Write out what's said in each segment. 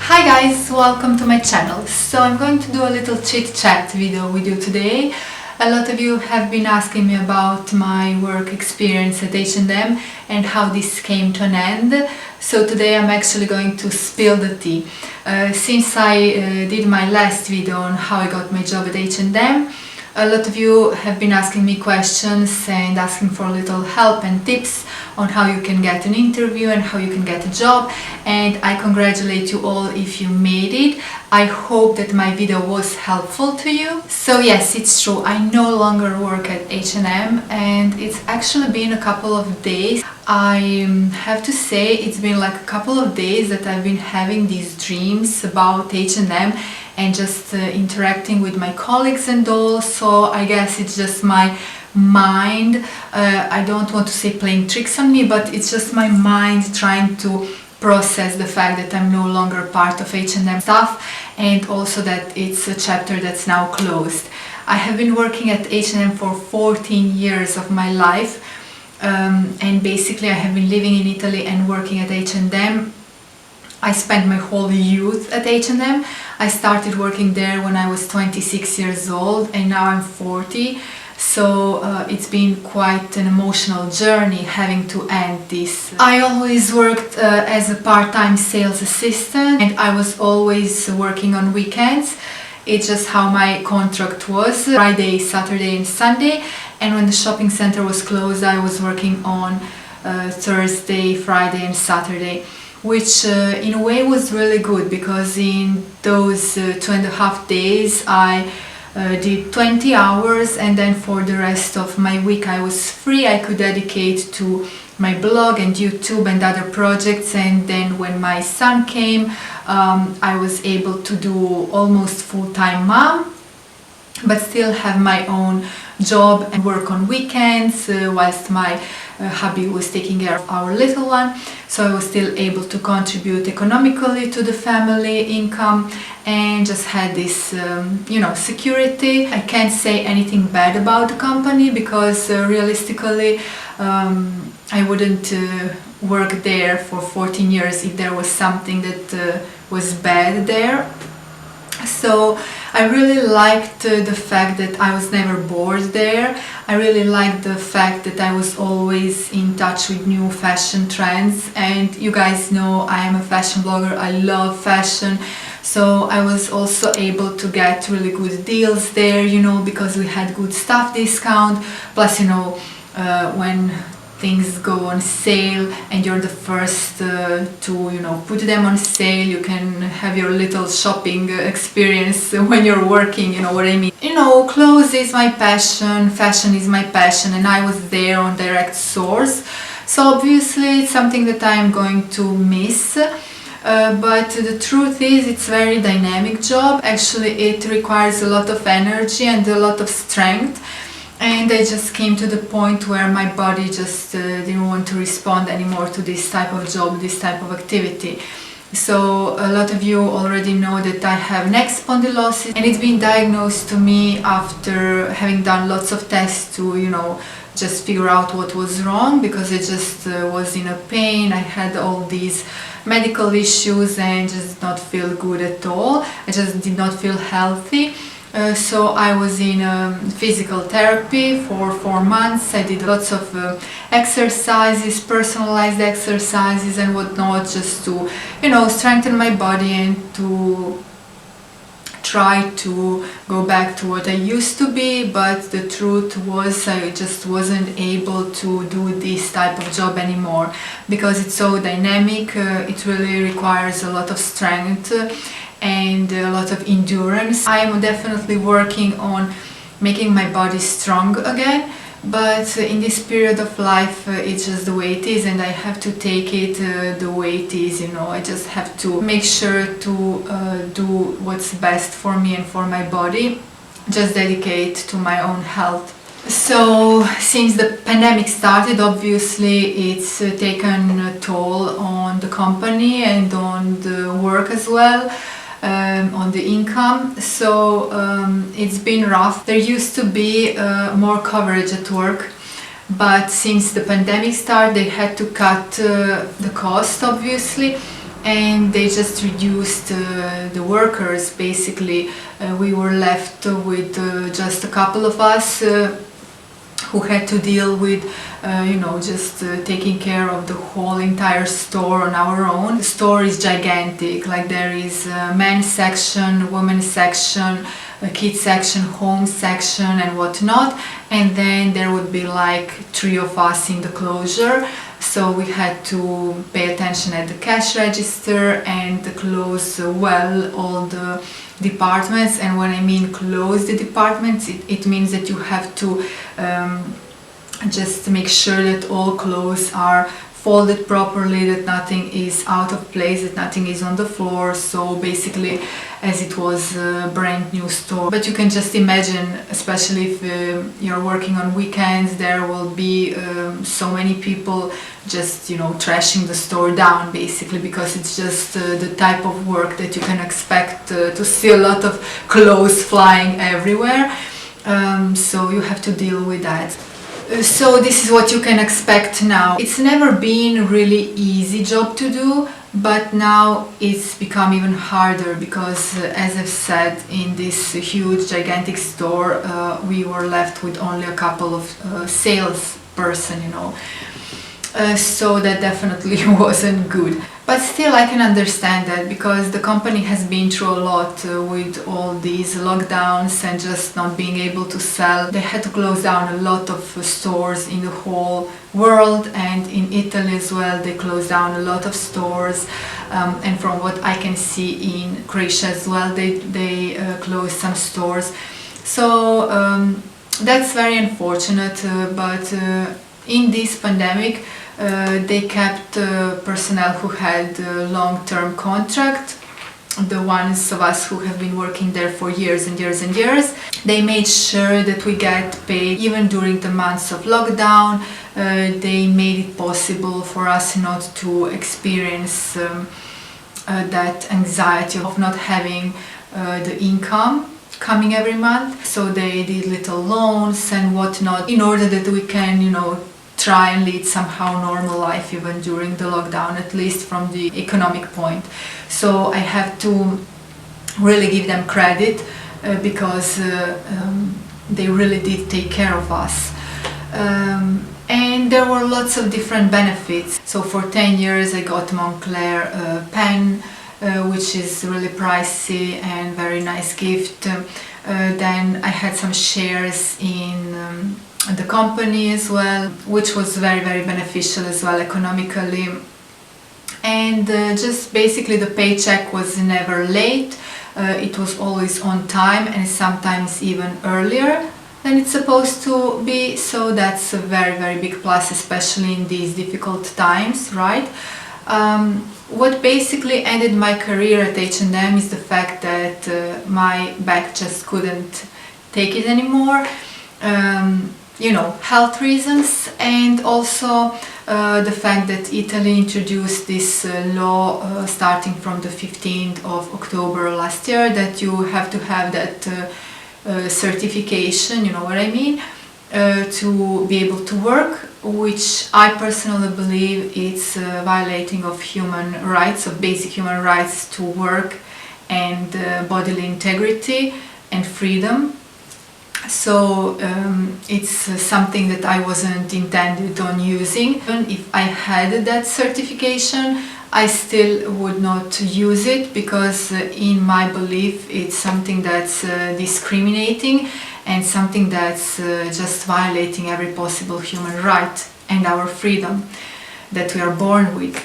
Hi guys, welcome to my channel. So I'm going to do a little chit chat video with you today. A lot of you have been asking me about my work experience at H&M and how this came to an end. So today I'm actually going to spill the tea. Since I did my last video on how I got my job at H&M, a lot of you have been asking me questions and asking for a little help and tips on how you can get an interview and how you can get a job, and I congratulate you all if you made it. I hope that my video was helpful to you. So yes, it's true, I no longer work at H&M and it's actually been a couple of days. I have to say it's been like a couple of days that I've been having these dreams about H&M and just interacting with my colleagues and all, so I guess it's just my mind. I don't want to say playing tricks on me, but it's just my mind trying to process the fact that I'm no longer part of H&M stuff, and also that it's a chapter that's now closed. I have been working at H&M for 14 years of my life, and basically I have been living in Italy and working at H&M. I spent my whole youth at H&M. I started working there when I was 26 years old and now I'm 40. So it's been quite an emotional journey having to end this. I always worked as a part-time sales assistant and I was always working on weekends. It's just how my contract was, Friday, Saturday and Sunday. And when the shopping center was closed, I was working on Thursday, Friday and Saturday, which in a way was really good because in those 2.5 days I did 20 hours, and then for the rest of my week I was free. I could dedicate to my blog and YouTube and other projects, and then when my son came I was able to do almost full-time mom but still have my own job and work on weekends whilst my hubby was taking care of our little one. So I was still able to contribute economically to the family income and just had this, security. I can't say anything bad about the company because realistically I wouldn't work there for 14 years if there was something that was bad there. So I really liked the fact that I was never bored there. I really liked the fact that I was always in touch with new fashion trends, and you guys know I am a fashion blogger. I love fashion, so I was also able to get really good deals there, because we had good stuff discount, plus when things go on sale and you're the first to put them on sale, you can have your little shopping experience when you're working, you know what I mean. Clothes is my passion, fashion is my passion, and I was there on direct source, so obviously it's something that I'm going to miss. But the truth is it's a very dynamic job. Actually it requires a lot of energy and a lot of strength. And I just came to the point where my body just didn't want to respond anymore to this type of job, this type of activity. So a lot of you already know that I have neck spondylosis, and it's been diagnosed to me after having done lots of tests to, just figure out what was wrong, because I just was in a pain. I had all these medical issues and just did not feel good at all. I just did not feel healthy. So I was in physical therapy for 4 months. I did lots of exercises, personalized exercises and whatnot, just to, strengthen my body and to try to go back to what I used to be. But the truth was I just wasn't able to do this type of job anymore because it's so dynamic. It really requires a lot of strength and a lot of endurance. I am definitely working on making my body strong again, but in this period of life it's just the way it is, and I have to take it the way it is. I just have to make sure to do what's best for me and for my body, just dedicate to my own health. So since the pandemic started, obviously it's taken a toll on the company and on the work as well. On the income, so it's been rough. There used to be more coverage at work, but since the pandemic started they had to cut the cost obviously, and they just reduced the workers. Basically, we were left with just a couple of us who had to deal with, just taking care of the whole entire store on our own. The store is gigantic, like there is a men's section, women's section, a kids section, home section and whatnot, and then there would be like 3 of us in the closure. So we had to pay attention at the cash register and close well all the departments. And when I mean close the departments, it means that you have to just make sure that all clothes are folded properly, that nothing is out of place, that nothing is on the floor. So basically, as it was a brand new store. But you can just imagine, especially if you're working on weekends, there will be so many people just trashing the store down, basically, because it's just the type of work that you can expect to see a lot of clothes flying everywhere. So you have to deal with that. So this is what you can expect now. It's never been a really easy job to do, but now it's become even harder because, as I've said, in this huge, gigantic store, we were left with only a couple of salesperson, so that definitely wasn't good. But still, I can understand that because the company has been through a lot with all these lockdowns and just not being able to sell. They had to close down a lot of stores in the whole world, and in Italy as well they closed down a lot of stores, and from what I can see in Croatia as well, they closed some stores. So that's very unfortunate, but in this pandemic they kept personnel who had long-term contract, the ones of us who have been working there for years and years and years. They made sure that we get paid even during the months of lockdown. They made it possible for us not to experience that anxiety of not having the income coming every month. So they did little loans and whatnot in order that we can, try and lead somehow normal life even during the lockdown, at least from the economic point. So I have to really give them credit because they really did take care of us. And there were lots of different benefits. So for 10 years I got Moncler pen, which is really pricey and very nice gift. Then I had some shares in the company as well, which was very, very beneficial as well economically. And just basically the paycheck was never late. It was always on time and sometimes even earlier than it's supposed to be. So that's a very, very big plus, especially in these difficult times, right? What basically ended my career at H&M is the fact that my back just couldn't take it anymore. Health reasons, and also the fact that Italy introduced this law starting from the 15th of October last year, that you have to have that certification, you know what I mean, to be able to work, which I personally believe it's violating of human rights, of basic human rights to work and bodily integrity and freedom. So it's something that I wasn't intended on using. Even if I had that certification, I still would not use it because in my belief it's something that's discriminating and something that's just violating every possible human right and our freedom that we are born with.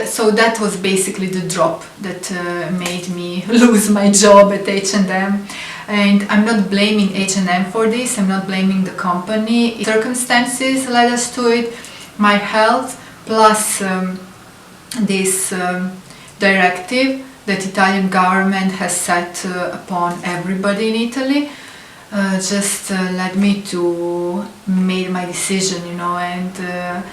So that was basically the drop that made me lose my job at H&M. And I'm not blaming H&M for this, I'm not blaming the company. Circumstances led us to it, my health, plus this directive that Italian government has set upon everybody in Italy just led me to make my decision, and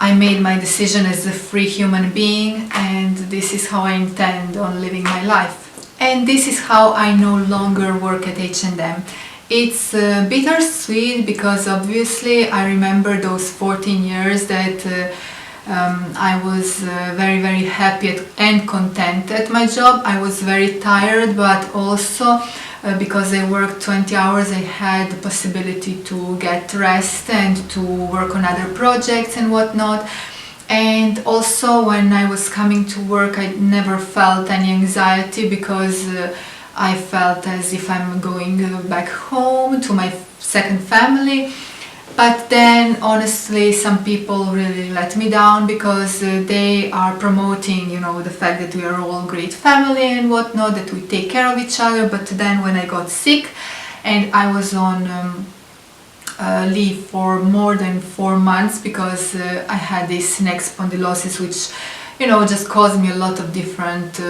I made my decision as a free human being, and this is how I intend on living my life. And this is how I no longer work at H&M. It's bittersweet because obviously I remember those 14 years that I was very happy and content at my job. I was very tired, but also because I worked 20 hours, I had the possibility to get rest and to work on other projects and whatnot. And also when I was coming to work, I never felt any anxiety because I felt as if I'm going back home to my second family. But then honestly some people really let me down because they are promoting, you know, the fact that we are all great family and whatnot, that we take care of each other. But then when I got sick and I was on leave for more than 4 months because I had this neck spondylosis, which, you know, just caused me a lot of different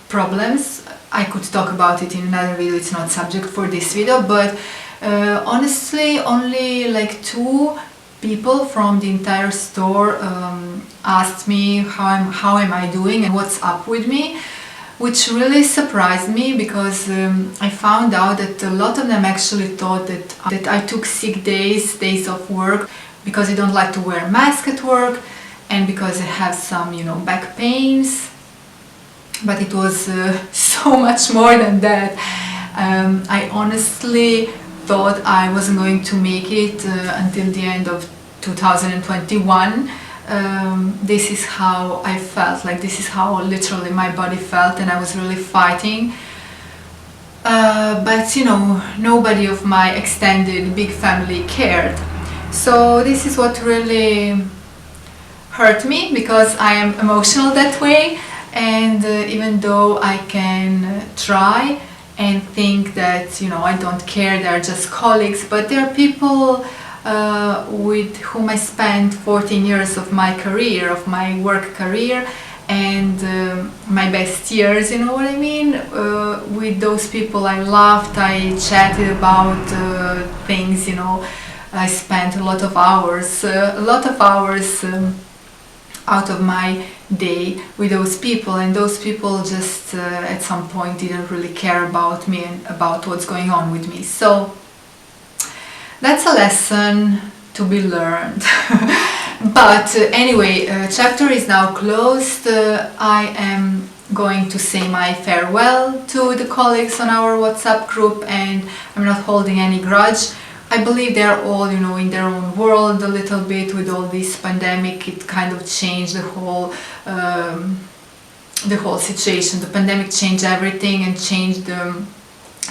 problems. I could talk about it in another video, it's not subject for this video, but honestly only like 2 people from the entire store asked me how am I doing and what's up with me, which really surprised me because I found out that a lot of them actually thought that I took sick days of work because I don't like to wear a mask at work and because I have some, you know, back pains. But it was so much more than that. I honestly thought I wasn't going to make it until the end of 2021. This is how I felt, like this is how literally my body felt, and I was really fighting. But you know, nobody of my extended big family cared. So this is what really hurt me because I am emotional that way. And even though I can try and think that, you know, I don't care, they're just colleagues, but there are people with whom I spent 14 years of my career, of my work career, and my best years, you know what I mean? With those people I laughed, I chatted about things, you know, I spent a lot of hours out of my day with those people, and those people just at some point didn't really care about me and about what's going on with me. So that's a lesson to be learned. But anyway, chapter is now closed. I am going to say my farewell to the colleagues on our WhatsApp group, and I'm not holding any grudge. I believe they're all, you know, in their own world a little bit with all this pandemic. It kind of changed the whole situation. The pandemic changed everything and changed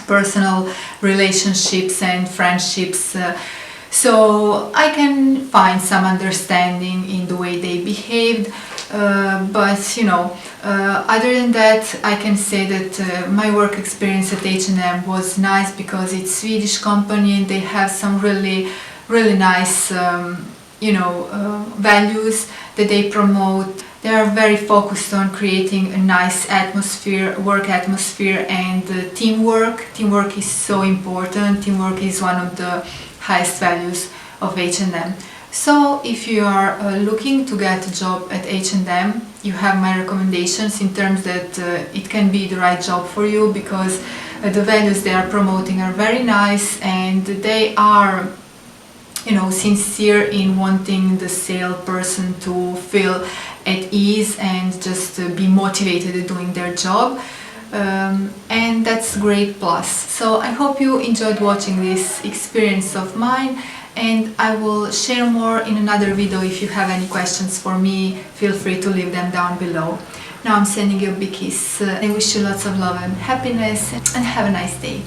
personal relationships and friendships. So I can find some understanding in the way they behaved. But you know, other than that, I can say that my work experience at H&M was nice because it's a Swedish company and they have some really nice you know, values that they promote. They are very focused on creating a nice atmosphere, work atmosphere, and teamwork. Teamwork is so important. Teamwork is one of the highest values of H&M. So if you are looking to get a job at H&M, you have my recommendations in terms that it can be the right job for you, because the values they are promoting are very nice and they are, you know, sincere in wanting the salesperson to feel at ease and just be motivated at doing their job. And that's great plus. So I hope you enjoyed watching this experience of mine, and I will share more in another video. If you have any questions for me, feel free to leave them down below. Now I'm sending you a big kiss. I wish you lots of love and happiness, and have a nice day.